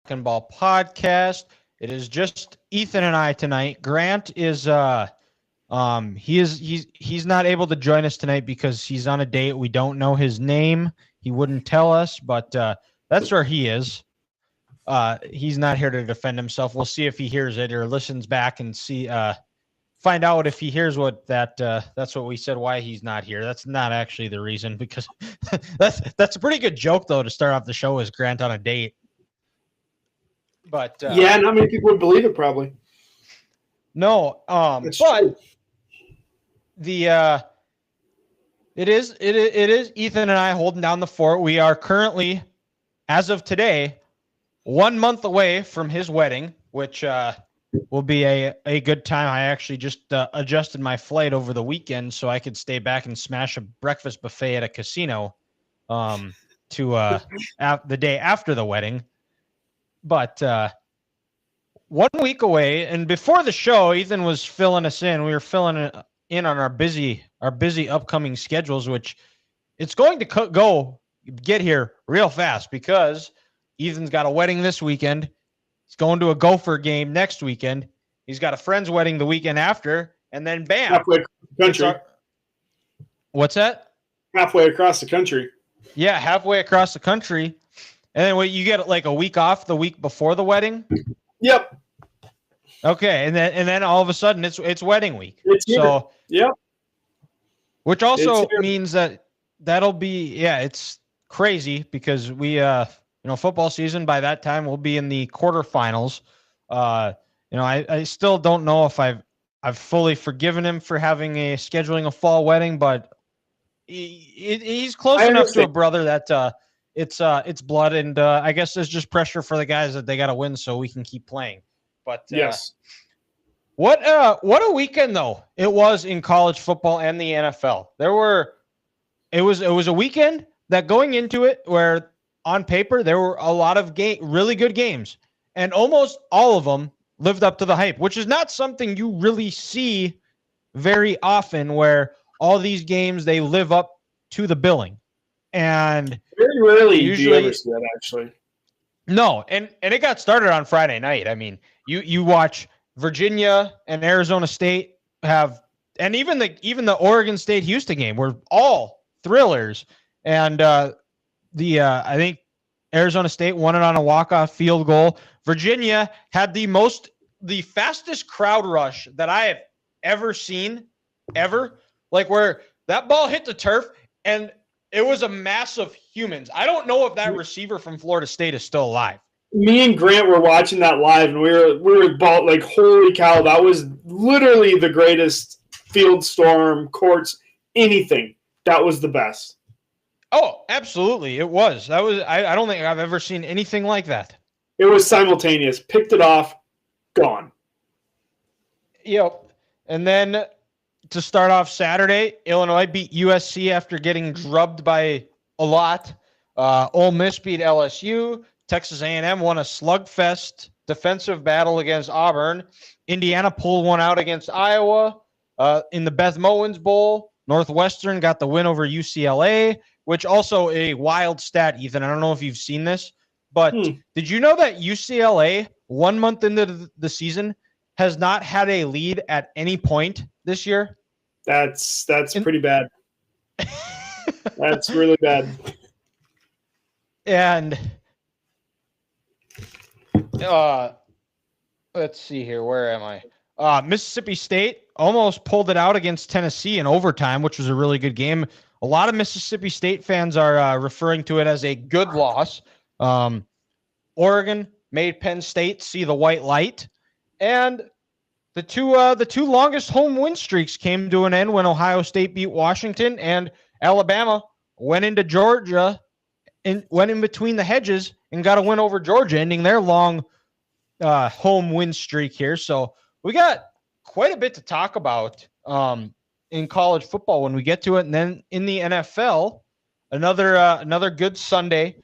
Talking Ball podcast. It is just Ethan and I tonight. Grant is he's not able to join us tonight because he's on a date. We don't know his name. He wouldn't tell us, but that's where he is. He's not here to defend himself. We'll see if he hears it or listens back and find out if he hears what that's what we said, why he's not here. That's not actually the reason, because that's a pretty good joke though to start off the show, is Grant on a date. But yeah, not many people would believe it probably. No, but true. It is Ethan and I holding down the fort. We are currently, as of today, 1 month away from his wedding, which will be a good time. I actually just adjusted my flight over the weekend so I could stay back and smash a breakfast buffet at a casino to the day after the wedding. But 1 week away, and before the show, Ethan was filling us in. We were filling in on our busy upcoming schedules, which it's going to get here real fast because Ethan's got a wedding this weekend. He's going to a Gopher game next weekend. He's got a friend's wedding the weekend after, and then bam. Halfway across the country. What's that? Halfway across the country. Yeah, halfway across the country. And then you get like a week off the week before the wedding? Yep. Okay, and then all of a sudden it's wedding week. It's here. So yep. Which also means that'll be it's crazy because we football season by that time will be in the quarterfinals. I still don't know if I've fully forgiven him for scheduling a fall wedding, but he's close enough to a brother that it's blood, and I guess there's just pressure for the guys that they got to win so we can keep playing. But yes, what a weekend though it was in college football and the NFL. It was a weekend that going into it where on paper there were a lot of really good games, and almost all of them lived up to the hype, which is not something you really see very often, where all these games they live up to the billing. And very rarely do you ever see that, actually. No, and it got started on Friday night. I mean, you watch Virginia and Arizona State and even the Oregon State Houston game were all thrillers. And I think Arizona State won it on a walk-off field goal. Virginia had the fastest crowd rush that I have ever seen, ever. Like where that ball hit the turf and it was a mass of humans. I don't know if that receiver from Florida State is still alive. Me and Grant were watching that live, and we were about like, holy cow, that was literally the greatest field storm, courts, anything. That was the best. Oh, absolutely. It was. I don't think I've ever seen anything like that. It was simultaneous. Picked it off, gone. Yep. And then to start off Saturday, Illinois beat USC after getting drubbed by a lot. Ole Miss beat LSU. Texas A&M won a slugfest defensive battle against Auburn. Indiana pulled one out against Iowa. In the Beth Mowins Bowl, Northwestern got the win over UCLA, which also a wild stat, Ethan. I don't know if you've seen this, but did you know that UCLA, 1 month into the season, has not had a lead at any point this year? That's pretty bad. That's really bad. And let's see here. Where am I? Mississippi State almost pulled it out against Tennessee in overtime, which was a really good game. A lot of Mississippi State fans are referring to it as a good loss. Oregon made Penn State see the white light, and the two longest home win streaks came to an end when Ohio State beat Washington, and Alabama went into Georgia and went in between the hedges and got a win over Georgia, ending their long home win streak here. So we got quite a bit to talk about in college football when we get to it. And then in the NFL, another good Sunday.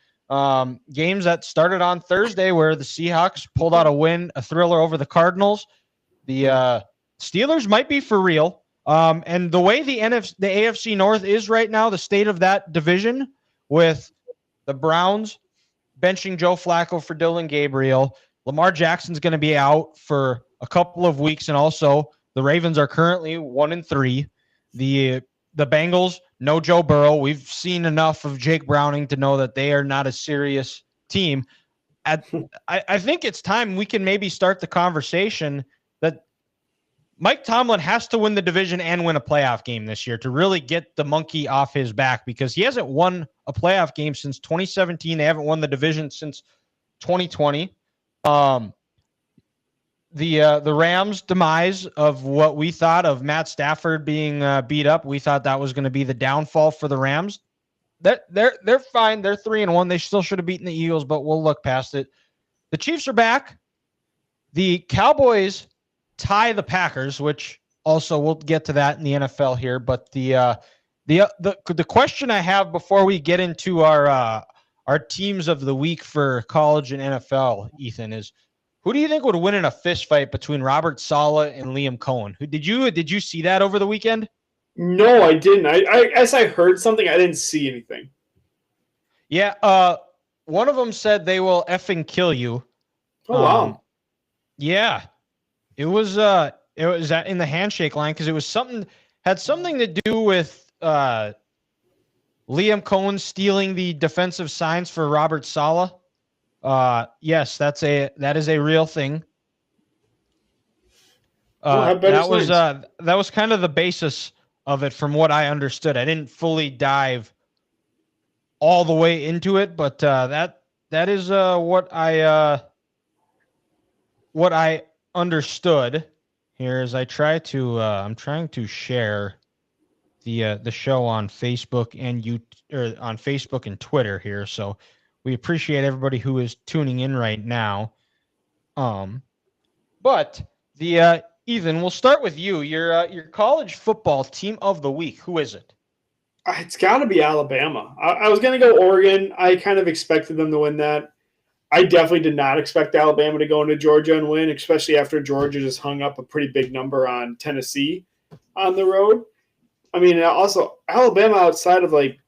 Games that started on Thursday where the Seahawks pulled out a thriller over the Cardinals. The Steelers might be for real. And the way the AFC North is right now, the state of that division with the Browns, benching Joe Flacco for Dylan Gabriel. Lamar Jackson's going to be out for a couple of weeks, and also the Ravens are currently 1-3. The Bengals, no Joe Burrow. We've seen enough of Jake Browning to know that they are not a serious team. I think it's time we can maybe start the conversation that Mike Tomlin has to win the division and win a playoff game this year to really get the monkey off his back, because he hasn't won a playoff game since 2017. They haven't won the division since 2020. The Rams' demise of what we thought of Matt Stafford being beat up, we thought that was going to be the downfall for the Rams. They're fine. They're 3-1. They still should have beaten the Eagles, but we'll look past it. The Chiefs are back. The Cowboys tie the Packers, which also we'll get to that in the NFL here. But the question I have before we get into our teams of the week for college and NFL, Ethan, is who do you think would win in a fist fight between Robert Saleh and Liam Cohen? Did you see that over the weekend? No, I didn't. I guess I heard something. I didn't see anything. Yeah, one of them said they will effing kill you. Oh, wow. Yeah, it was in the handshake line because it was had something to do with Liam Cohen stealing the defensive signs for Robert Saleh. Yes, that is a real thing. That was kind of the basis of it from what I understood. I didn't fully dive all the way into it, but that is what I understood here as I try to I'm trying to share the show on Facebook and on Facebook and Twitter here, so we appreciate everybody who is tuning in right now. But the Ethan, we'll start with you. Your college football team of the week. Who is it? It's got to be Alabama. I was going to go Oregon. I kind of expected them to win that. I definitely did not expect Alabama to go into Georgia and win, especially after Georgia just hung up a pretty big number on Tennessee on the road. I mean, also Alabama outside of they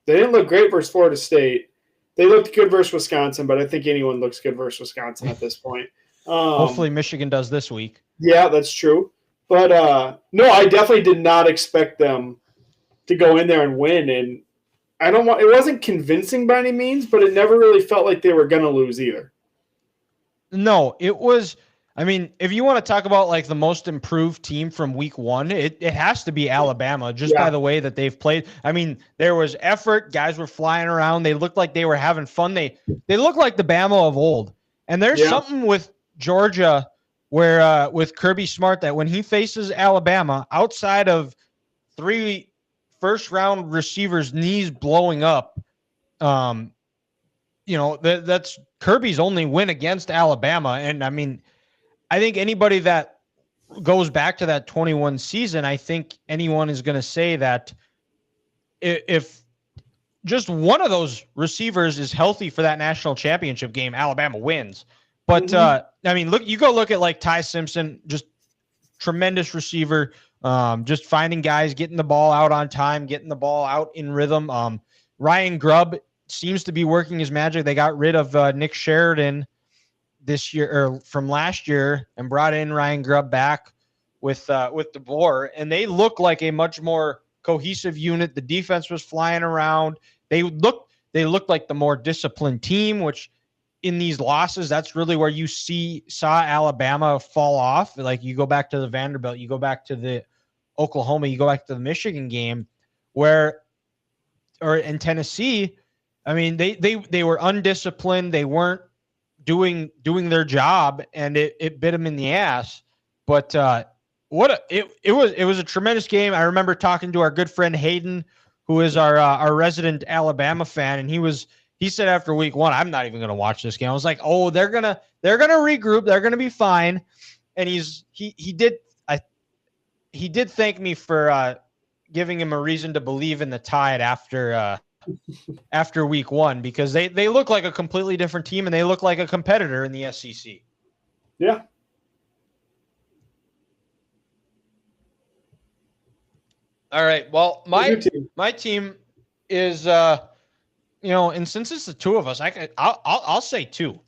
didn't look great versus Florida State. They looked good versus Wisconsin, but I think anyone looks good versus Wisconsin at this point. Hopefully Michigan does this week. Yeah, that's true. But no, I definitely did not expect them to go in there and win. And it wasn't convincing by any means, but it never really felt like they were going to lose either. No, it was. I mean, if you want to talk about the most improved team from week one, it has to be Alabama just by the way that they've played. I mean, there was effort. Guys were flying around. They looked like they were having fun. They looked like the Bama of old. And there's something with Georgia where with Kirby Smart that when he faces Alabama, outside of 3 first-round receivers' knees blowing up, that's Kirby's only win against Alabama. And, I mean, I think anybody that goes back to that 21 season, I think anyone is going to say that if just one of those receivers is healthy for that national championship game, Alabama wins. But, I mean, look at Ty Simpson, just tremendous receiver, just finding guys, getting the ball out on time, getting the ball out in rhythm. Ryan Grubb seems to be working his magic. They got rid of Nick Sheridan this year or from last year and brought in Ryan Grubb back with DeBoer, and they look like a much more cohesive unit. The defense was flying around. They looked like the more disciplined team, which in these losses, that's really where you saw Alabama fall off. Like you go back to the Vanderbilt, you go back to the Oklahoma, you go back to the Michigan game or in Tennessee. I mean, they were undisciplined. They weren't doing their job, and it bit them in the ass. But it was a tremendous game. I remember talking to our good friend Hayden, who is our resident Alabama fan, and he said after week one, I'm not even going to watch this game. I was like, oh, they're gonna regroup, they're gonna be fine. And he did thank me for giving him a reason to believe in the Tide after week one, because they look like a completely different team and they look like a competitor in the SEC. Yeah. All right. Well, my team is and since it's the two of us, I'll say two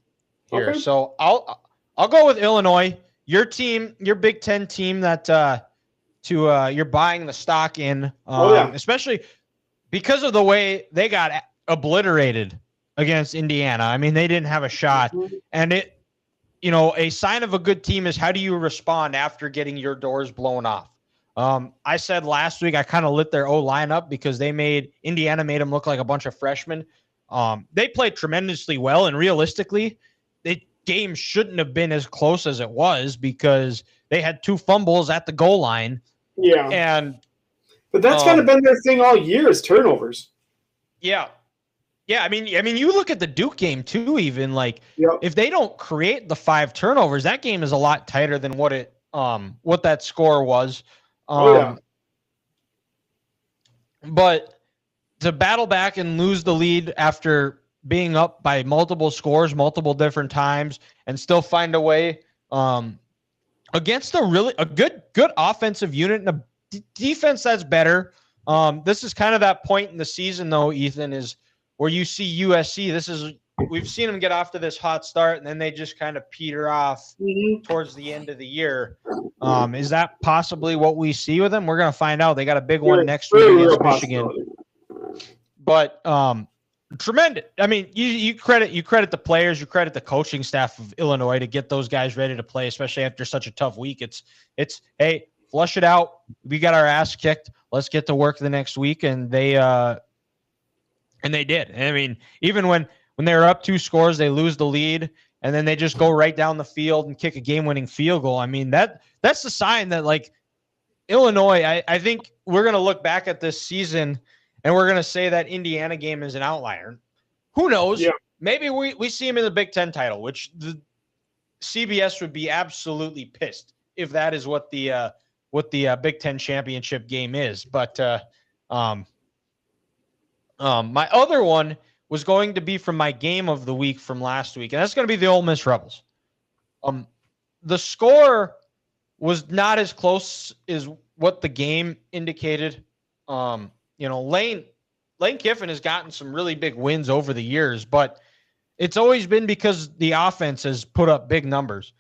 here. Okay. So I'll go with Illinois. Your team, your Big Ten team that you're buying the stock in, especially because of the way they got obliterated against Indiana. I mean, they didn't have a shot, and a sign of a good team is how do you respond after getting your doors blown off. I said last week I kind of lit their O-line up because Indiana made them look like a bunch of freshmen. They played tremendously well, and realistically, the game shouldn't have been as close as it was because they had 2 fumbles at the goal line. Yeah, but that's kind of been their thing all year is turnovers. Yeah. I mean, you look at the Duke game too. Even if they don't create the 5 turnovers, that game is a lot tighter than what that score was. But to battle back and lose the lead after being up by multiple scores, multiple different times, and still find a way against a good offensive unit and a defense that's better. This is kind of that point in the season, though, Ethan, is where you see USC. We've seen them get off to this hot start, and then they just kind of peter off towards the end of the year. Is that possibly what we see with them? We're going to find out. They got a big one next week against Michigan. But tremendous. I mean, you credit the players, you credit the coaching staff of Illinois to get those guys ready to play, especially after such a tough week. It's hey, flush it out. We got our ass kicked. Let's get to work the next week, and they did. I mean, even when they were up 2 scores, they lose the lead, and then they just go right down the field and kick a game-winning field goal. I mean, that's the sign that Illinois. I think we're gonna look back at this season and we're gonna say that Indiana game is an outlier. Who knows? Yeah. Maybe we see him in the Big Ten title, which the CBS would be absolutely pissed if that is what the Big Ten championship game is. But my other one was going to be from my game of the week from last week, and that's going to be the Ole Miss Rebels. The score was not as close as what the game indicated. Lane Kiffin has gotten some really big wins over the years, but it's always been because the offense has put up big numbers.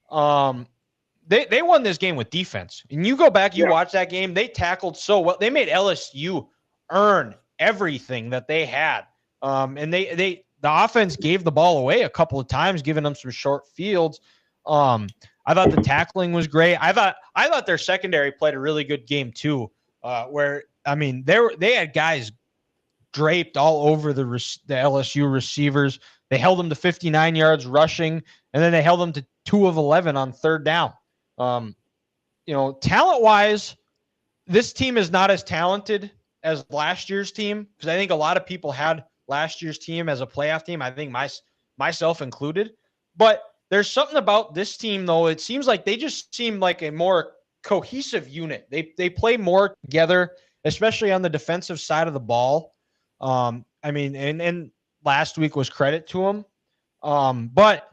They won this game with defense. And you go back, you watch that game, they tackled so well. They made LSU earn everything that they had. And the offense gave the ball away a couple of times, giving them some short fields. I thought the tackling was great. I thought their secondary played a really good game too. They had guys draped all over the LSU receivers. They held them to 59 yards rushing, and then they held them to 2 of 11 on 3rd down. Talent-wise, this team is not as talented as last year's team, because I think a lot of people had last year's team as a playoff team. I think myself included. But there's something about this team, though. It seems like they just seem like a more cohesive unit. They play more together, especially on the defensive side of the ball. And last week was credit to them. But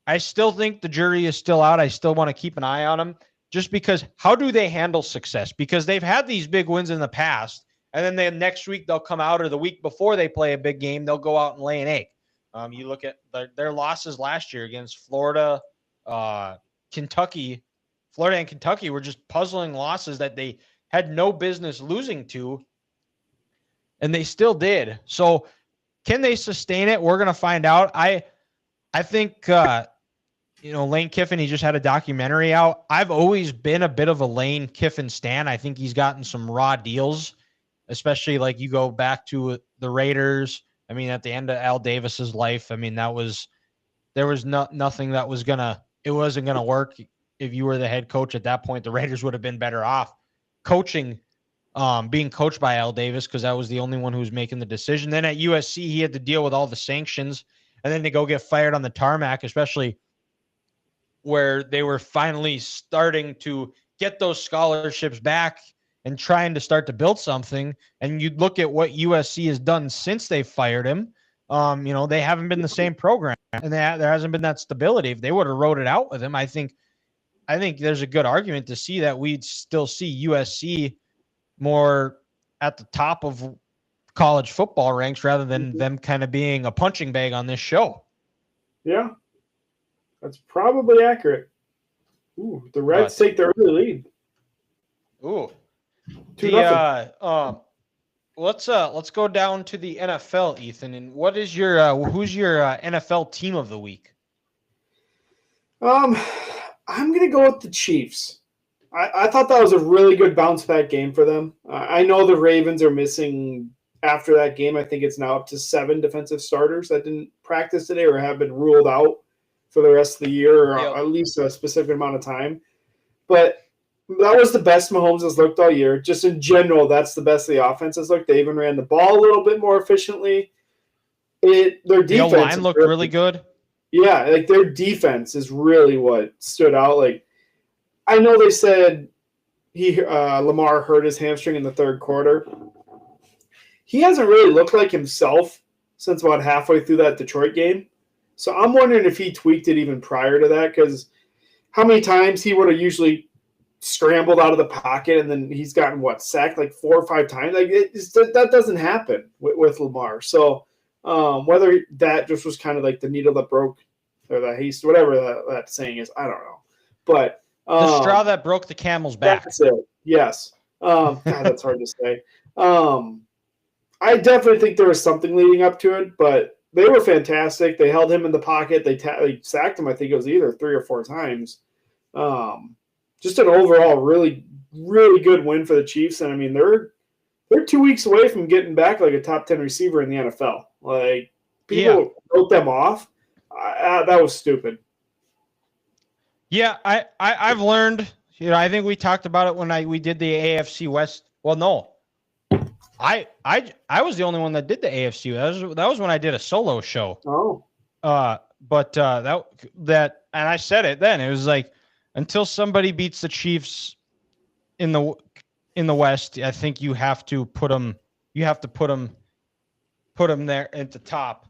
I still think the jury is still out. I still want to keep an eye on them, just because how do they handle success? Because they've had these big wins in the past, and then next week they'll come out, or the week before they play a big game, they'll go out and lay an egg. You look at their losses last year against Florida, Kentucky. Florida and Kentucky were just puzzling losses that they had no business losing to, and they still did. So can they sustain it? We're going to find out. I think, Lane Kiffin, he just had a documentary out. I've always been a bit of a Lane Kiffin stan. I think he's gotten some raw deals, especially you go back to the Raiders. I mean, at the end of Al Davis's life, I mean, there was nothing that it wasn't going to work. If you were the head coach at that point, the Raiders would have been better off being coached by Al Davis, because that was the only one who was making the decision. Then at USC, he had to deal with all the sanctions, and then to go get fired on the tarmac, especially where they were finally starting to get those scholarships back and trying to start to build something. And you'd look at what USC has done since they fired him. They haven't been the same program, and there hasn't been that stability. If they would have wrote it out with him, I think there's a good argument to see that we'd still see USC more at the top of college football ranks rather than them kind of being a punching bag on this show. Yeah, that's probably accurate. Ooh, the Reds take the early lead. Ooh, 2-0. Let's go down to the NFL, Ethan. And what is your who's your NFL team of the week? I'm gonna go with the Chiefs. I thought that was a really good bounce back game for them. I know the Ravens are missing after that game. I think it's now up to 7 defensive starters that didn't practice today or have been ruled out for the rest of the year, or at least a specific amount of time. But that was the best Mahomes has looked all year. Just in general, that's the best the offense has looked. They even ran the ball a little bit more efficiently. Their defense line looked really good. Yeah, like their defense is really what stood out. Like, I know they said Lamar hurt his hamstring in the third quarter. He hasn't really looked like himself since about halfway through that Detroit game. So I'm wondering if he tweaked it even prior to that, because how many times he would have usually scrambled out of the pocket and then he's gotten sacked like 4 or 5 times. Like that doesn't happen with Lamar. So whether that just was kind of like the needle that broke or the haste, whatever that saying is, I don't know. But the straw that broke the camel's back. That's it. Yes. God, that's hard to say. I definitely think there was something leading up to it, but they were fantastic. They held him in the pocket. They sacked him. I think it was either 3 or 4 times. Just an overall really, really good win for the Chiefs. And I mean, they're 2 weeks away from getting back like a top 10 receiver in the NFL. Like, people wrote them off. That was stupid. Yeah, I've learned. I think we talked about it when we did the AFC West. Well, no, I was the only one that did the AFC. That was when I did a solo show. Oh. But that and I said it then. It was like, until somebody beats the Chiefs in the West, I think you have to put them. You have to put them there at the top.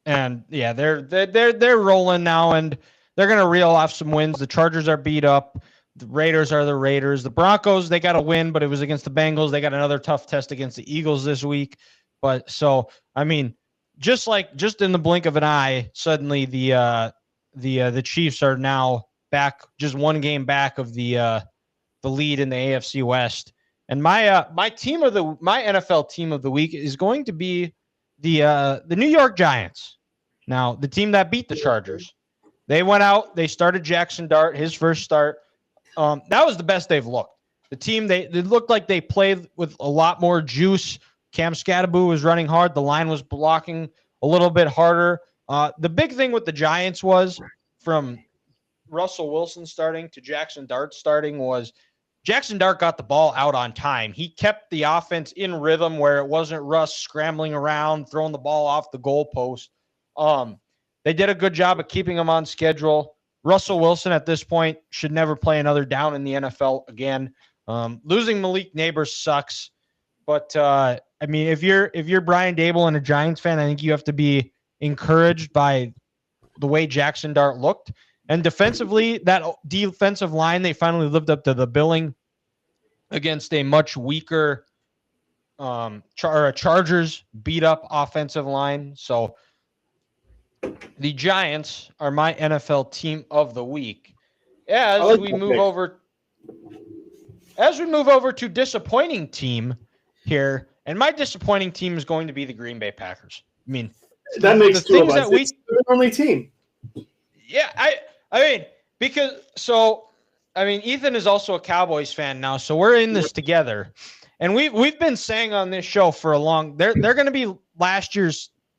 And yeah, they're rolling now, and they're gonna reel off some wins. The Chargers are beat up. The Raiders are the Raiders. The Broncos, they got a win, but it was against the Bengals. They got another tough test against the Eagles this week. But so, I mean, just in the blink of an eye, suddenly the Chiefs are now back, just one game back of the lead in the AFC West. And my NFL team of the week is going to be the New York Giants. Now, the team that beat the Chargers. They went out, they started Jackson Dart, his first start. That was the best they've looked. The team, they looked like they played with a lot more juice. Cam Scatterbo was running hard. The line was blocking a little bit harder. The big thing with the Giants was, from Russell Wilson starting to Jackson Dart starting, was Jackson Dart got the ball out on time. He kept the offense in rhythm where it wasn't Russ scrambling around, throwing the ball off the goalpost. They did a good job of keeping him on schedule. Russell Wilson at this point should never play another down in the NFL again. Losing Malik Neighbors sucks, but I mean, if you're Brian Dable and a Giants fan, I think you have to be encouraged by the way Jackson Dart looked. And defensively, that defensive line, they finally lived up to the billing against a much weaker Chargers beat up offensive line. So the Giants are my NFL team of the week. As we move over to disappointing team here, and my disappointing team is going to be the Green Bay Packers. I mean, that makes two of us. It's the only team. Yeah, I mean, Ethan is also a Cowboys fan now, so we're in this together. And we've been saying on this show for a long, they're going to be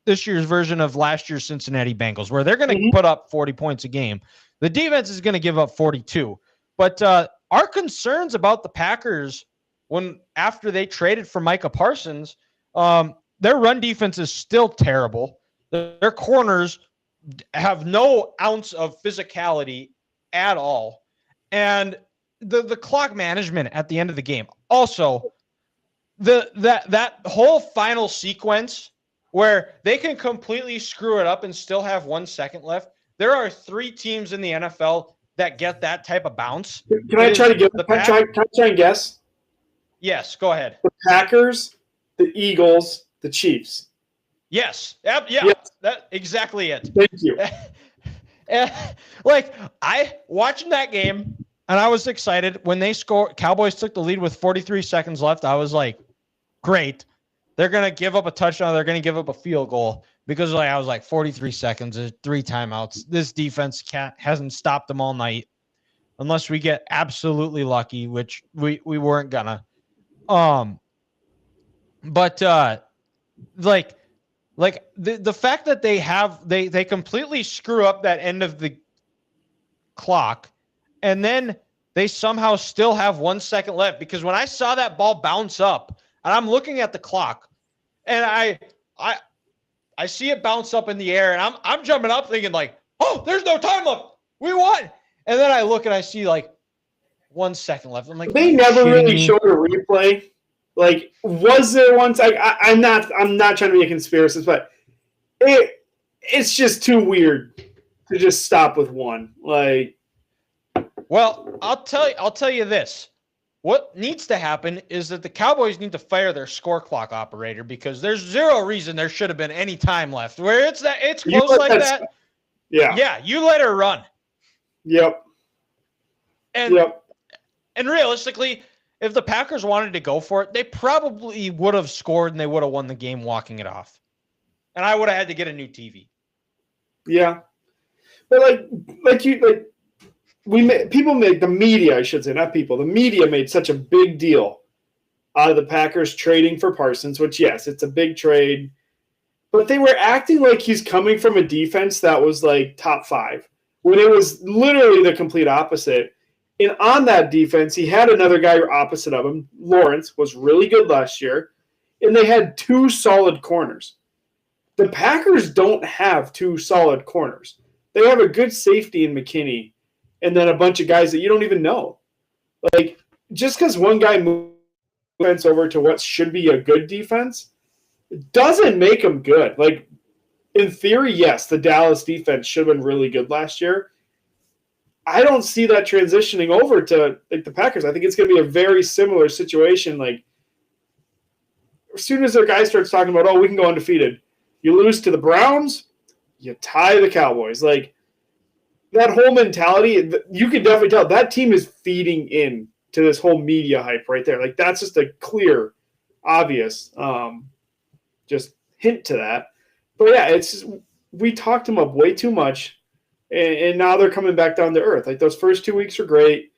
this year's version of last year's Cincinnati Bengals, where they're going to put up 40 points a game. The defense is going to give up 42. But our concerns about the Packers, after they traded for Micah Parsons, their run defense is still terrible. Their corners have no ounce of physicality at all. And the clock management at the end of the game. Also, that whole final sequence where they can completely screw it up and still have 1 second left. There are 3 teams in the NFL that get that type of bounce. Can I try and guess? Yes, go ahead. The Packers, the Eagles, the Chiefs. Yes. Yeah, Yes. that exactly it. Thank you. And, like, I watching that game, and I was excited when they scored. Cowboys took the lead with 43 seconds left. I was like, great. They're going to give up a touchdown. They're going to give up a field goal because I was like 43 seconds, there's 3 timeouts. This defense hasn't stopped them all night unless we get absolutely lucky, which we weren't gonna. But like the fact that they completely screw up that end of the clock, and then they somehow still have 1 second left, because when I saw that ball bounce up and I'm looking at the clock and I see it bounce up in the air and I'm jumping up thinking like, oh, there's no time left. We won. And then I look and I see like 1 second left. I'm like, they never really showed a replay. Like, was there once? Like, I'm not trying to be a conspiracist, but it's just too weird to just stop with one. Like, well, I'll tell you this. What needs to happen is that the Cowboys need to fire their score clock operator, because there's zero reason there should have been any time left. Where it's close like that. Yeah, you let her run. Yep. And realistically, if the Packers wanted to go for it, they probably would have scored and they would have won the game walking it off. And I would have had to get a new TV. Yeah. But people make the media, I should say, not people. The media made such a big deal out of the Packers trading for Parsons, which, yes, it's a big trade. But they were acting like he's coming from a defense that was like top 5, when it was literally the complete opposite. And on that defense, he had another guy opposite of him. Lawrence was really good last year, and they had 2 solid corners. The Packers don't have 2 solid corners. They have a good safety in McKinney, and then a bunch of guys that you don't even know. Like, just because one guy moves defense over to what should be a good defense doesn't make them good. Like, in theory, yes, the Dallas defense should have been really good last year. I don't see that transitioning over to like the Packers. I think it's going to be a very similar situation. Like, as soon as their guy starts talking about, oh, we can go undefeated, you lose to the Browns, you tie the Cowboys. Like, that whole mentality, you can definitely tell that team is feeding in to this whole media hype right there. Like, that's just a clear, obvious, just hint to that. But yeah, it's just, we talked them up way too much. And now they're coming back down to earth. Like, those first 2 weeks are great.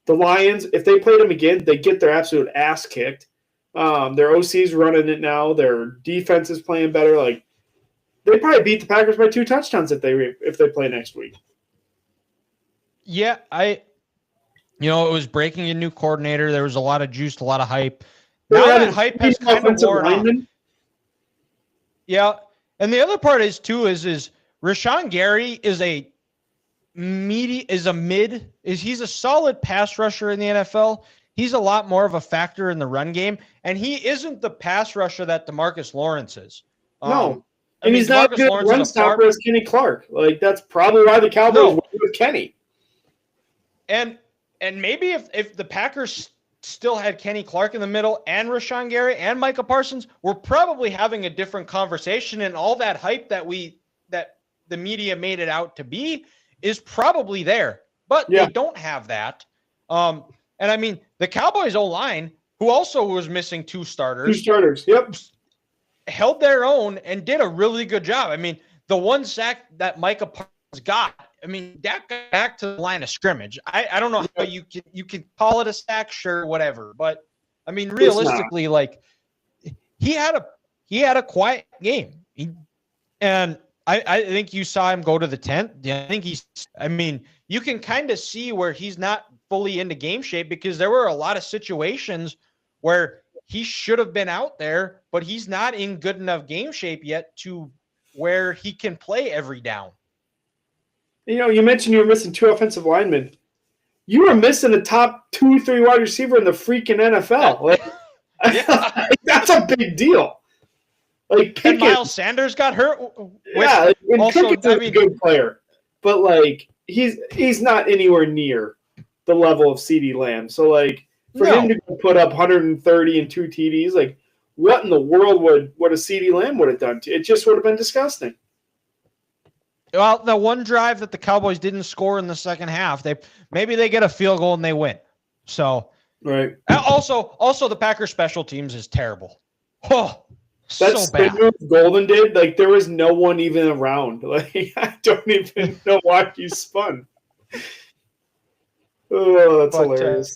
The Lions, if they played them again, they get their absolute ass kicked. Their OC's running it now. Their defense is playing better. Like, they probably beat the Packers by 2 touchdowns if they play next week. Yeah, it was breaking a new coordinator. There was a lot of juice, a lot of hype. Now that hype has kind of worn off. Yeah, and the other part is Rashawn Gary is he's a solid pass rusher in the NFL. He's a lot more of a factor in the run game, and he isn't the pass rusher that DeMarcus Lawrence is. No, he's not a good run stopper as Kenny Clark. Like, that's probably why the Cowboys went with Kenny. And maybe if the Packers still had Kenny Clark in the middle and Rashawn Gary and Micah Parsons, we're probably having a different conversation, and all that hype that the media made it out to be is probably there, but they don't have that. And I mean, the Cowboys O-line, who also was missing 2 starters. 2 starters, yep. Held their own and did a really good job. I mean, the 1 sack that Micah Parsons got, I mean, that got back to the line of scrimmage. I don't know how you can call it a sack, sure, whatever. But I mean, realistically, like, he had a quiet game. I think you saw him go to the tent. I mean, you can kind of see where he's not fully into game shape, because there were a lot of situations where he should have been out there, but he's not in good enough game shape yet to where he can play every down. You mentioned you were missing 2 offensive linemen. You were missing a top 2-3 wide receiver in the freaking NFL. Like, that's a big deal. Like, Pickens, and Miles Sanders got hurt. Yeah, and also, Pickens is a good player, but like, he's not anywhere near the level of CeeDee Lamb. So like, For him to put up 130 and 2 TDs, like what in the world would a CeeDee Lamb would have done to it? Just would have been disgusting. Well, the one drive that the Cowboys didn't score in the second half, maybe they get a field goal and they win. So right. Also the Packers special teams is terrible. Oh, that's so bad. The move Golden did. Like there was no one even around. Like I don't even know why he spun. Oh, that's hilarious.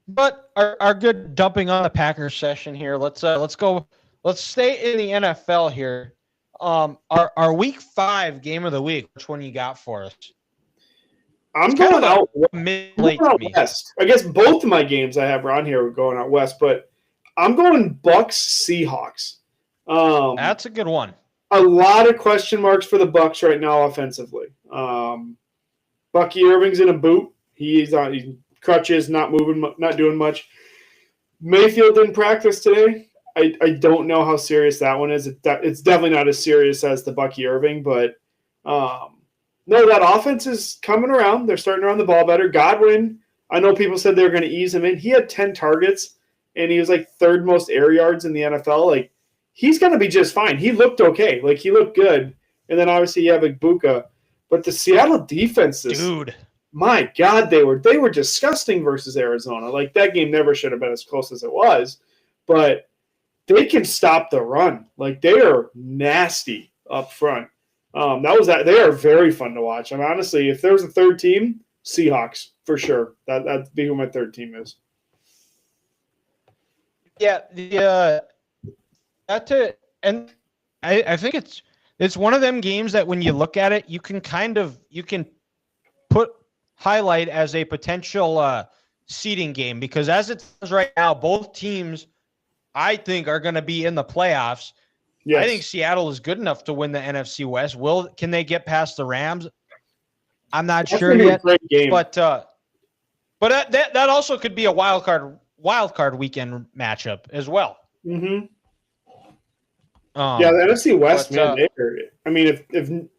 But our good dumping on the Packers session here. Let's go. Let's stay in the NFL here. Our week 5 game of the week. Which one you got for us? I'm it's going out west. I guess both of my games I have on here are going out west, but I'm going Bucks Seahawks. That's a good one. A lot of question marks for the Bucks right now offensively. Bucky Irving's in a boot. He's on crutches, not moving, not doing much. Mayfield didn't practice today. I don't know how serious that one is. It's definitely not as serious as the Bucky Irving, but no, that offense is coming around. They're starting to run the ball better. Godwin, I know people said they were going to ease him in. He had 10 targets, and he was like 3rd most air yards in the NFL. Like, he's going to be just fine. He looked okay. Like, he looked good. And then obviously you have Ibuka. But the Seattle defense dude. My God, they were disgusting versus Arizona. Like, that game never should have been as close as it was. But they can stop the run. Like, they are nasty up front. They are very fun to watch. And honestly, if there was a third team, Seahawks for sure. That'd be who my third team is. Yeah, I think it's one of them games that when you look at it, you can highlight as a potential seeding game, because as it is right now, both teams I think are going to be in the playoffs. Yes. I think Seattle is good enough to win the NFC West. Can they get past the Rams? I'm not sure yet. But that also could be a wild card weekend matchup as well. Mm-hmm. Yeah, the NFC West, man. If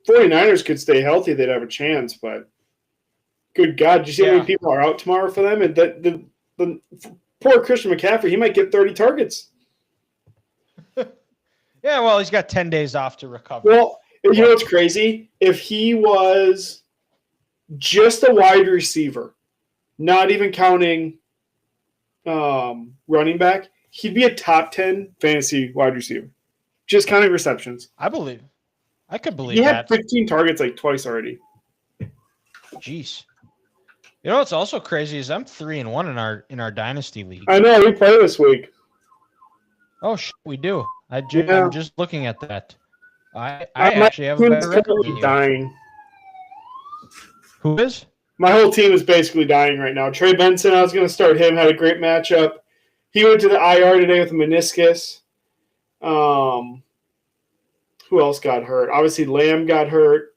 49ers could stay healthy, they'd have a chance. But good God, do you see how many people are out tomorrow for them? And the poor Christian McCaffrey, he might get 30 targets. Yeah, well, he's got 10 days off to recover. Well, you know what's crazy? If he was just a wide receiver, not even counting running back, he'd be a top 10 fantasy wide receiver. Just counting receptions. I could believe that. He had 15 targets like twice already. Jeez. You know what's also crazy is I'm 3-1 in our dynasty league. I know, we play this week. Oh, we do. I'm just looking at that. I actually have a better record than you. Dying. Who is? My whole team is basically dying right now. Trey Benson, I was going to start him, had a great matchup. He went to the IR today with a meniscus. Who else got hurt? Obviously, Lamb got hurt.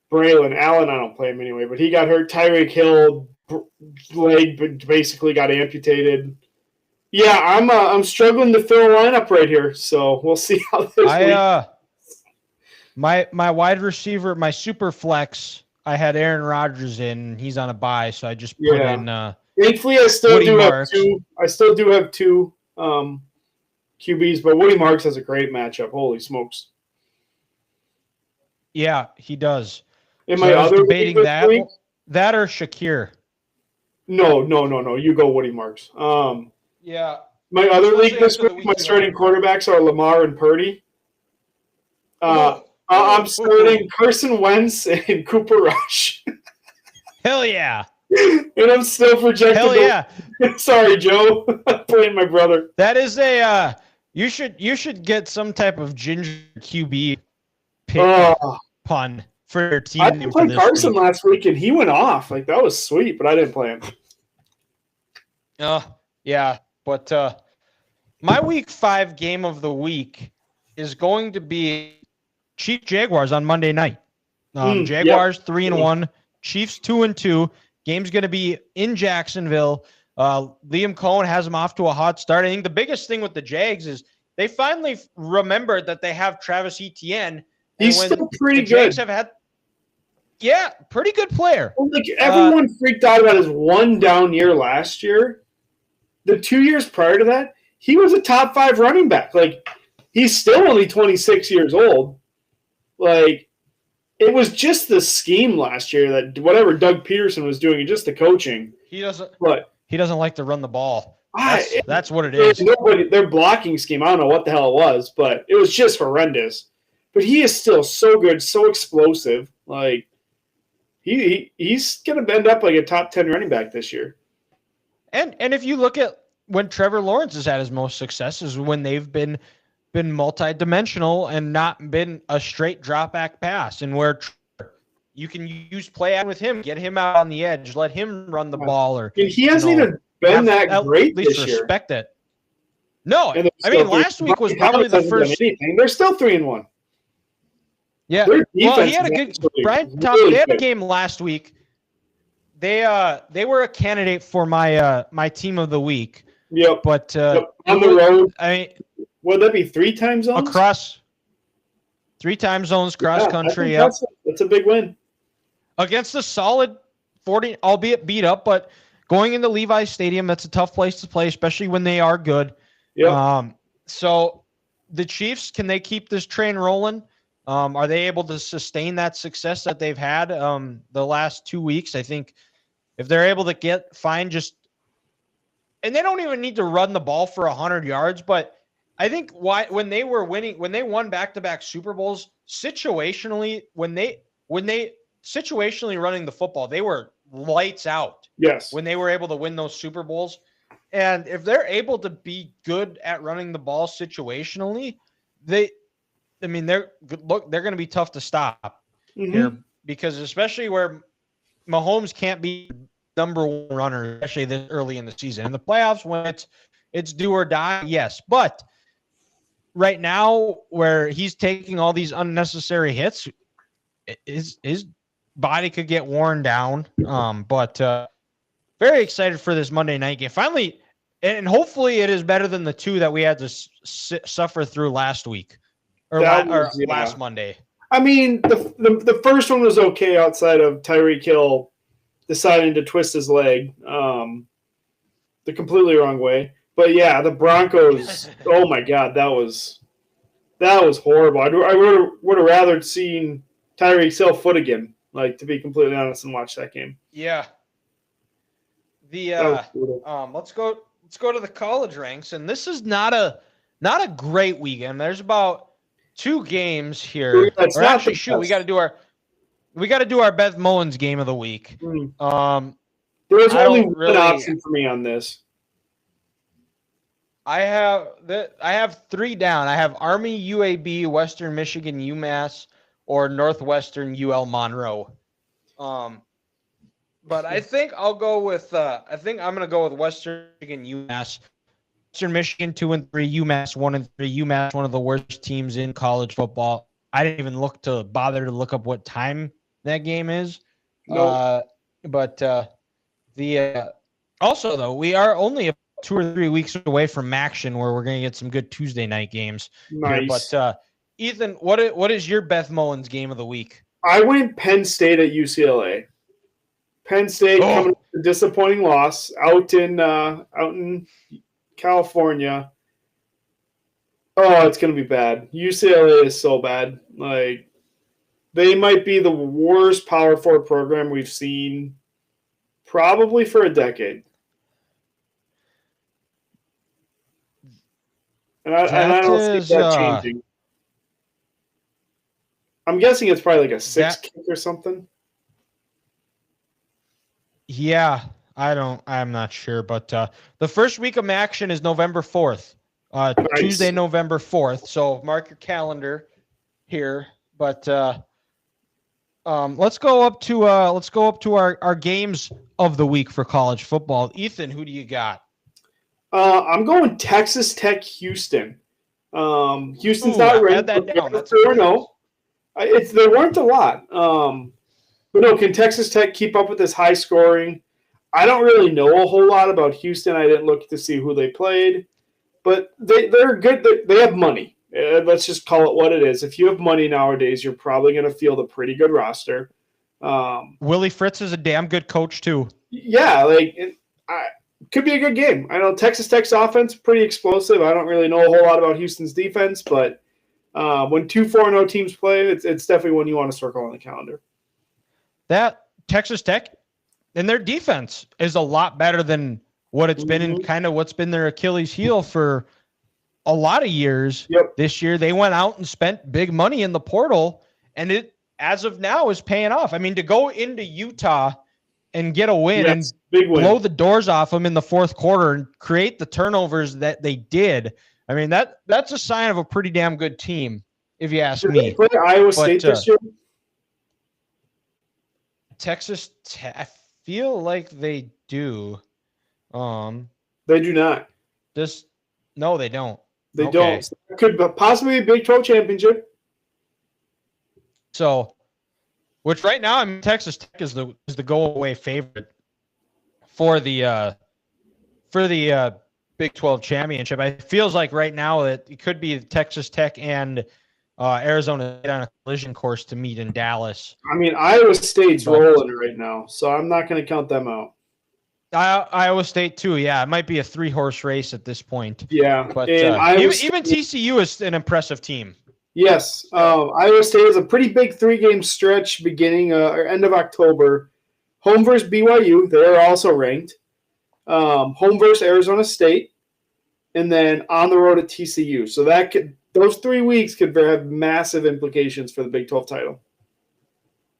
Braylon Allen, I don't play him anyway, but he got hurt. Tyreek Hill leg basically got amputated. Yeah, I'm struggling to fill a lineup right here, so we'll see how this my wide receiver, my super flex, I had Aaron Rodgers in. He's on a bye, so I just put in. Thankfully, I still do have two. I still do have two QBs, but Woody Marks has a great matchup. Holy smokes! Yeah, he does. Am I debating that or Shakir? No. You go Woody Marks. Yeah. My other league this week, my starting quarterbacks are Lamar and Purdy. I'm starting Carson Wentz and Cooper Rush. Hell yeah. And I'm still projected. Hell yeah. Sorry, Joe. I'm playing my brother. That is a you should get some type of ginger QB pick pun for your team. I played Carson last week and he went off. Like that was sweet, but I didn't play him. Yeah. But my week 5 game of the week is going to be Chiefs Jaguars on Monday night. Jaguars 3-1, Chiefs 2-2. Game's going to be in Jacksonville. Liam Cohen has them off to a hot start. I think the biggest thing with the Jags is they finally remembered that they have Travis Etienne. He's still pretty good. Yeah, pretty good player. Like everyone freaked out about his one down year last year. The 2 years prior to that, he was a top 5 running back. Like, he's still only 26 years old. Like, it was just the scheme last year that whatever Doug Peterson was doing, and just the coaching. He doesn't like to run the ball. That's what it is. Their blocking scheme, I don't know what the hell it was, but it was just horrendous. But he is still so good, so explosive. Like, he's going to end up like a top 10 running back this year. And if you look at when Trevor Lawrence has had his most success is when they've been multi-dimensional and not been a straight drop back pass, and where you can use play action with him, get him out on the edge, let him run the ball, or he hasn't even been that great this year. Respect it. No, I mean last week was probably the first. They're still 3-1. Yeah, well, he had a good Brian Thomas. They had a game last week. They were a candidate for my team of the week. Yep. But on the road, I mean, would that be 3 time zones? Across 3 time zones, cross country. Yeah, that's a big win against a solid 40, albeit beat up, but going into Levi's Stadium, that's a tough place to play, especially when they are good. Yeah. So the Chiefs, can they keep this train rolling? Are they able to sustain that success that they've had the last 2 weeks? I think if they're able to and they don't even need to run the ball for 100 yards, but I think when they won back-to-back Super Bowls, situationally, when they situationally running the football, they were lights out. Yes. When they were able to win those Super Bowls. And if they're able to be good at running the ball situationally, they're going to be tough to stop here, because especially where Mahomes can't be number one runner, especially this early in the season. In the playoffs, when it's do or die, yes. But right now, where he's taking all these unnecessary hits, his body could get worn down. But very excited for this Monday night game. Finally, and hopefully it is better than the 2 that we had to suffer through last week or last Monday. I mean, the first one was okay outside of Tyreek Hill deciding to twist his leg the completely wrong way. But yeah, the Broncos, oh my God, that was horrible. I would have rather seen Tyreek Hill foot again, like, to be completely honest, and watch that game. Yeah. Let's go to the college ranks, and this is not a great weekend. There's about 2 games here. Or actually, we got to do our Beth Mullins game of the week. There's only one option for me on this. I have 3 down. I have Army, UAB, Western Michigan, UMass, or Northwestern, UL Monroe. But I think I'll go with. I think I'm going to go with Western Michigan, UMass. Western Michigan 2-3, UMass 1-3. UMass one of the worst teams in college football. I didn't even bother to look up what time that game is. Nope. Also though, we are only 2 or 3 weeks away from action where we're going to get some good Tuesday night games. Nice. Here. But Ethan, what is your Beth Mullins game of the week? I went Penn State at UCLA. Penn State coming with a disappointing loss out in California. Oh, it's going to be bad. UCLA is so bad. Like, they might be the worst Power 4 program we've seen probably for a decade. And I don't see that changing. I'm guessing it's probably like a 6 kick or something. Yeah, I'm not sure, but the first week of action is November 4th, nice. Tuesday, November 4th. So mark your calendar here. But let's go up to our games of the week for college football. Ethan, who do you got? I'm going Texas Tech, Houston. Houston's not ranked. There weren't a lot. But no, can Texas Tech keep up with this high scoring? I don't really know a whole lot about Houston. I didn't look to see who they played, but they're good. They have money. Let's just call it what it is. If you have money nowadays, you're probably going to field a pretty good roster. Willie Fritz is a damn good coach too. Yeah, could be a good game. I know Texas Tech's offense pretty explosive. I don't really know a whole lot about Houston's defense, but when 2 4-0 teams play, it's definitely one you want to circle on the calendar. That Texas Tech and their defense is a lot better than what it's been and kind of what's been their Achilles heel for a lot of years. Yep. This year they went out and spent big money in the portal, and it, as of now, is paying off. I mean, to go into Utah and get a win and big win. blow the doors off them in the fourth quarter and create the turnovers that they did. I mean, that's a sign of a pretty damn good team, if you ask me. They play Iowa State this year? Texas, I feel like they do. They do not. No, they don't. They don't. So it could possibly be a Big 12 championship. So, which right now, I mean, Texas Tech is the go away favorite for the Big 12 championship. It feels like right now that it could be Texas Tech and Arizona on a collision course to meet in Dallas. I mean, Iowa State's rolling right now, so I'm not going to count them out. Iowa State too, yeah. It might be a 3-horse race at this point. Yeah, but even TCU is an impressive team. Yes, Iowa State is a pretty big 3-game stretch beginning or end of October. Home versus BYU, they're also ranked. Home versus Arizona State, and then on the road at TCU. So those 3 weeks could have massive implications for the Big 12 title.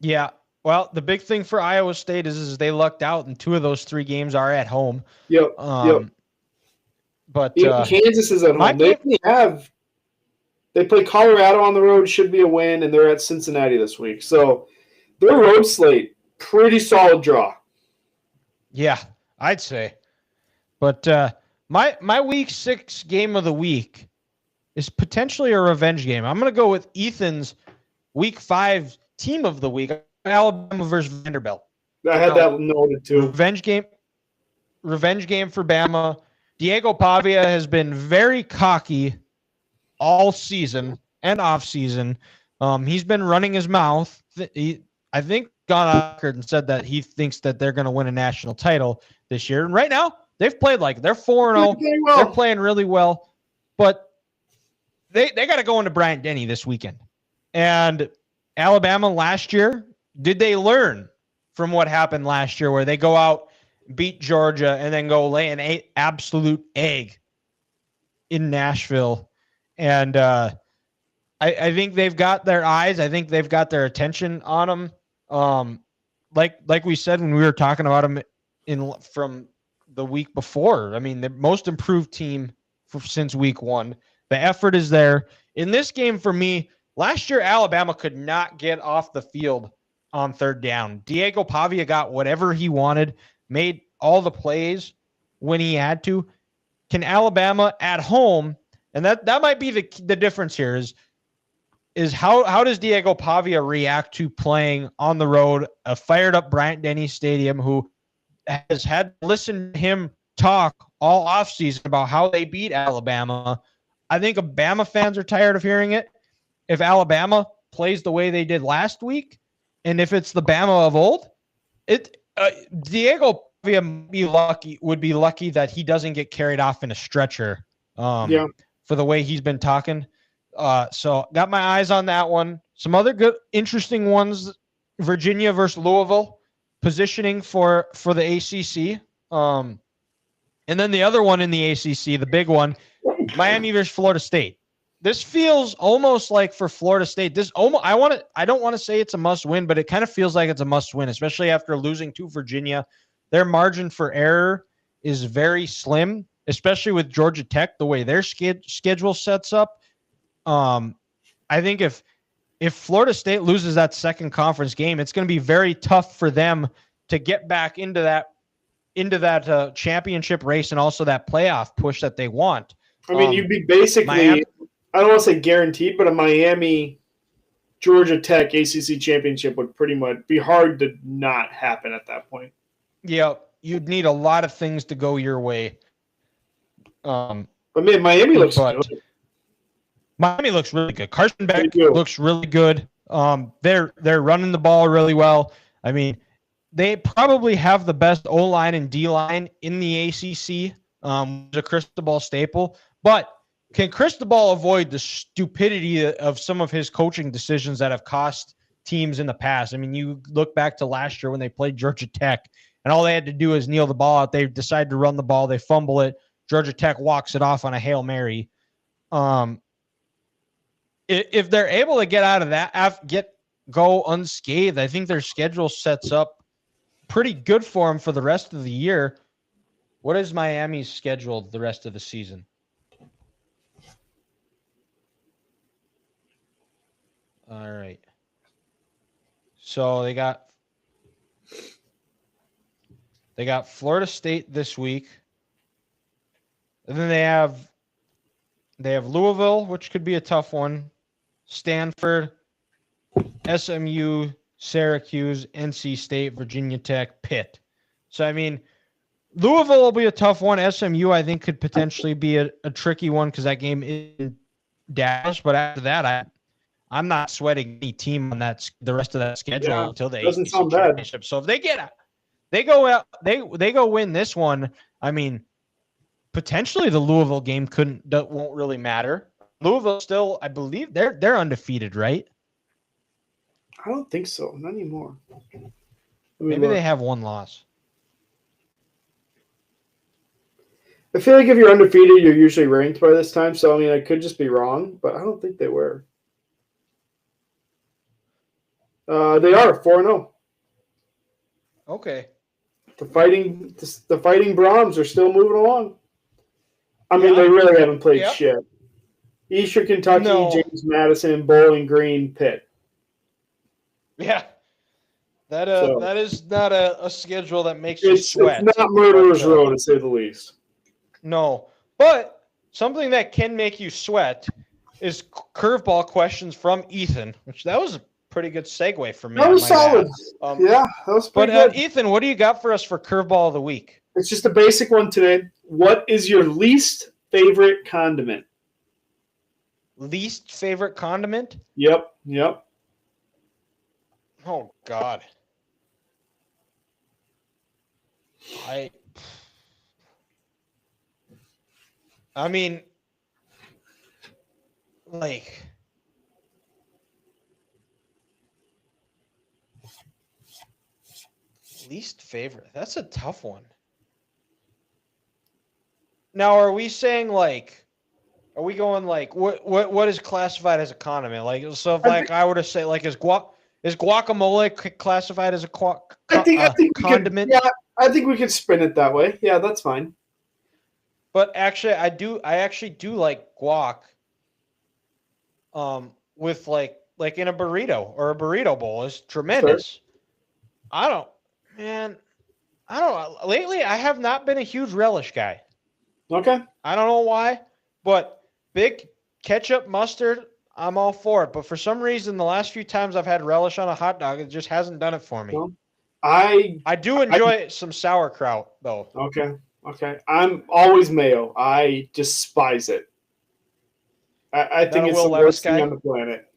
Yeah. Well, the big thing for Iowa State is they lucked out, and 2 of those 3 games are at home. Yep. But Kansas is at home. They play Colorado on the road, should be a win, and they're at Cincinnati this week. So their road slate, pretty solid draw. Yeah, I'd say. But my week 6 game of the week is potentially a revenge game. I'm going to go with Ethan's week 5 team of the week. Alabama versus Vanderbilt. I had that noted too. Revenge game for Bama. Diego Pavia has been very cocky all season and off season. He's been running his mouth. I think gone on record and said that he thinks that they're going to win a national title this year. And right now, they've played like they're 4-0. Well. They're playing really well, but they got to go into Bryant-Denny this weekend. And Alabama last year, did they learn from what happened last year where they go out, beat Georgia, and then go lay an absolute egg in Nashville? And I think they've got their eyes. I think they've got their attention on them. Like we said when we were talking about them from the week before. I mean, the most improved team since week 1. The effort is there. In this game, for me, last year Alabama could not get off the field on 3rd down. Diego Pavia got whatever he wanted, made all the plays when he had to. Can Alabama at home, and that might be the difference here, is how does Diego Pavia react to playing on the road, a fired up Bryant-Denny Stadium, who has had to listen to him talk all offseason about how they beat Alabama. I think Bama fans are tired of hearing it. If Alabama plays the way they did last week, and if it's the Bama of old, Diego Pavia would be lucky that he doesn't get carried off in a stretcher for the way he's been talking. So got my eyes on that one. Some other good, interesting ones, Virginia versus Louisville, positioning for the ACC. And then the other one in the ACC, the big one, Miami versus Florida State. This feels almost like for Florida State. I don't want to say it's a must win, but it kind of feels like it's a must win, especially after losing to Virginia. Their margin for error is very slim, especially with Georgia Tech, the way their schedule sets up. I think if Florida State loses that second conference game, it's going to be very tough for them to get back into that championship race and also that playoff push that they want. I mean, you'd be basically, I don't want to say guaranteed, but a Miami Georgia Tech ACC championship would pretty much be hard to not happen at that point. Yeah, you'd need a lot of things to go your way. But man, Miami looks good. Miami looks really good. Carson Beck looks really good. They're running the ball really well. I mean, they probably have the best O-line and D-line in the ACC, the Cristobal staple. But can Cristobal avoid the stupidity of some of his coaching decisions that have cost teams in the past? I mean, you look back to last year when they played Georgia Tech, and all they had to do is kneel the ball out. They decide to run the ball. They fumble it. Georgia Tech walks it off on a Hail Mary. If they're able to get out of that, go unscathed, I think their schedule sets up pretty good for them for the rest of the year. What is Miami's schedule the rest of the season? All right. So they got Florida State this week. And then they have Louisville, which could be a tough one. Stanford, SMU, Syracuse, NC State, Virginia Tech, Pitt. So, I mean, Louisville will be a tough one. SMU, I think, could potentially be a tricky one because that game is in Dallas. But after that, I'm not sweating any team on the rest of that schedule until the doesn't ACC sound bad. championship. So if they go win this one, I mean, potentially the Louisville game won't really matter. Louisville still, I believe, they're undefeated, right? I don't think so. Not anymore. Maybe they have one loss. I feel like if you're undefeated, you're usually ranked by this time. So, I mean, I could just be wrong, but I don't think they were. They are 4-0. Okay. The fighting Brahms are still moving along. I mean, they really haven't played shit. Eastern Kentucky, James Madison, Bowling Green, Pitt. Yeah. That is not a schedule that makes you sweat. It's not murderer's row, to say the least. No. But something that can make you sweat is curveball questions from Ethan, which that was a pretty good segue for me. That was solid. That was pretty good. Ethan, what do you got for us for curveball of the week? It's just a basic one today. What is your least favorite condiment? Least favorite condiment? Yep. Oh, God. I mean, like, least favorite. That's a tough one. Now, are we saying like, are we going like what is classified as a condiment? Like, so if like I were to say like, is guacamole classified as a condiment? I think we could spin it that way. Yeah, that's fine. But actually, I actually do like guac. With like in a burrito or a burrito bowl is tremendous. Sure. Lately, I have not been a huge relish guy. Okay. I don't know why, but big ketchup, mustard, I'm all for it. But for some reason, the last few times I've had relish on a hot dog, it just hasn't done it for me. Well, I do enjoy some sauerkraut, though. Okay. I'm always mayo. I despise it. I think it's the worst thing on the planet.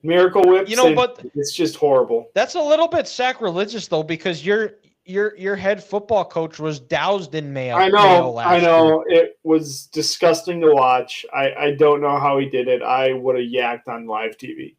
Miracle Whip, but it's just horrible. That's a little bit sacrilegious, though, because your head football coach was doused in mayo. I know. It was disgusting to watch. I don't know how he did it. I would have yacked on live TV.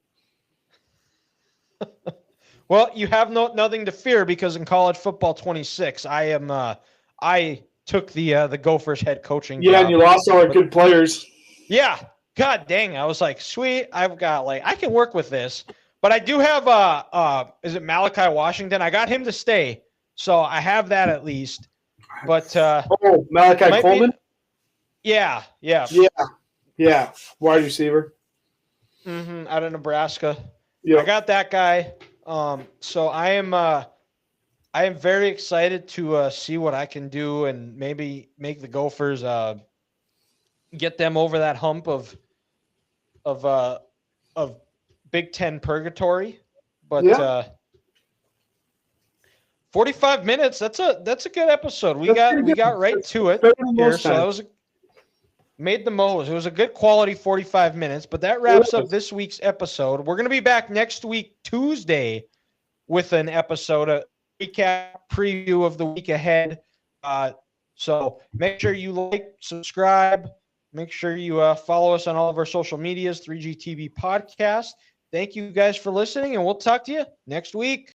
Well, you have nothing to fear because in college football 26, I took the Gophers head coaching job. And you lost all our good players. Yeah. God dang. I was like, sweet. I've got I can work with this. But I do have is it Malachi Washington? I got him to stay. So I have that at least. But Malachi Coleman? Yeah. Wide receiver. Out of Nebraska. Yep. I got that guy. So I am very excited to see what I can do and maybe make the Gophers get them over that hump of Big Ten purgatory. But 45 minutes, that's a good episode. We got right to it here. So Made the most. It was a good quality 45 minutes, but that wraps up this week's episode. We're going to be back next week, Tuesday, with an episode, a recap preview of the week ahead. So make sure you like, subscribe. Make sure you follow us on all of our social medias, 3GTV Podcast. Thank you guys for listening, and we'll talk to you next week.